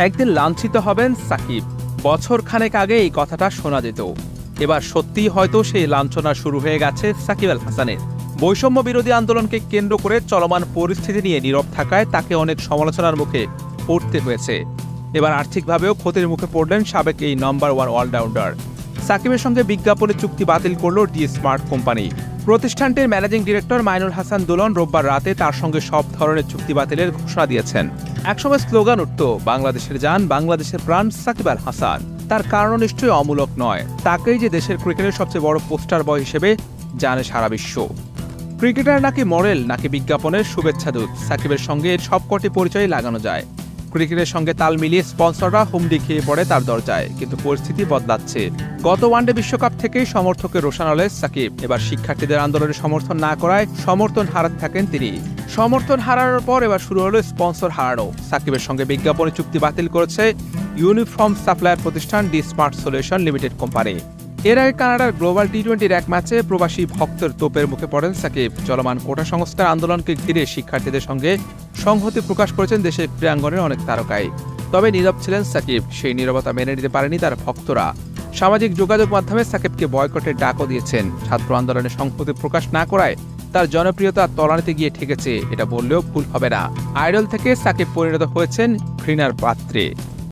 একদিন লাঞ্ছিত হবেন সাকিব। বছর খানেক আগে এই কথাটা শোনা যেত। এবার সত্যিই হয়তো সেই লাঞ্ছনা শুরু হয়ে গেছে সাকিব আল হাসানের। বৈষম্য বিরোধী আন্দোলনকে কেন্দ্র করে চলমান পরিস্থিতি নিয়ে নীরব থাকায় তাকে অনেক সমালোচনার মুখে পড়তে হয়েছে। এবার আর্থিকভাবেও ক্ষতির মুখে পড়লেন সাবেক এই নাম্বার 1 অলরাউন্ডার। সাকিবের সঙ্গে বিজ্ঞাপনের চুক্তি বাতিল করল ডি স্মার্ট কোম্পানি। প্রতিষ্ঠানটির ম্যানেজিং ডিরেক্টর মাইনুল হাসান দুলন রোববার রাতে তার সঙ্গে সব ধরনের চুক্তি বাতিলের ঘোষণা দিয়েছেন। একসময় স্লোগান উঠত, বাংলাদেশের জান, বাংলাদেশের প্রাণ সাকিব আল হাসান। তার কারণ নিশ্চয়ই অমূলক নয়, তাকেই যে দেশের ক্রিকেটের সবচেয়ে বড় পোস্টার বয় হিসেবে জানে সারা বিশ্ব। ক্রিকেটার নাকি মডেল নাকি বিজ্ঞাপনের শুভেচ্ছাদূত, সাকিবের সঙ্গে এর সবকটি পরিচয় লাগানো যায়। ক্রিকেটের সঙ্গে তাল মিলিয়ে স্পন্সররা হুমড়ি খেয়ে পড়ে তার দরজায়, কিন্তু পরিস্থিতি বদলাচ্ছে। গত ওয়ানডে বিশ্বকাপ থেকেই সমর্থকের রোশানলে সাকিব। এবার শিক্ষার্থীদের আন্দোলনের সমর্থন না করায় সমর্থন হারাতে থাকেন তিনি। সমর্থন হারানোর পর এবার শুরু হলো স্পন্সর হারানো। সাকিবের সঙ্গে বিজ্ঞাপনের চুক্তি বাতিল করেছে ইউনিফর্ম সাপ্লায়ার প্রতিষ্ঠান D smart solution limited company. এর আগে কানাডার গ্লোবাল টি-20 এক ম্যাচে প্রবাসী ভক্তের তোপের মুখে পড়েন সাকিব। চলমান কোটা সংস্কার আন্দোলনকে ঘিরে শিক্ষার্থীদের সঙ্গে সংহতি প্রকাশ করেছেন দেশের ক্রীড়াঙ্গনের অনেক তারকাই। তবে নীরব ছিলেন সাকিব। সেই নীরবতা মেনে নিতে পারেনি তার ভক্তরা। সামাজিক যোগাযোগ মাধ্যমে সাকিবকে বয়কটের ডাকও দিয়েছেন। ছাত্র আন্দোলনে সংহতি প্রকাশ না করায় তার জনপ্রিয়তা তলানিতে গিয়ে ঠেকেছে, এটা বললেও ভুল হবে না। আইডল থেকে সাকিব পরিণত হয়েছেন ঘৃণার পাত্রে।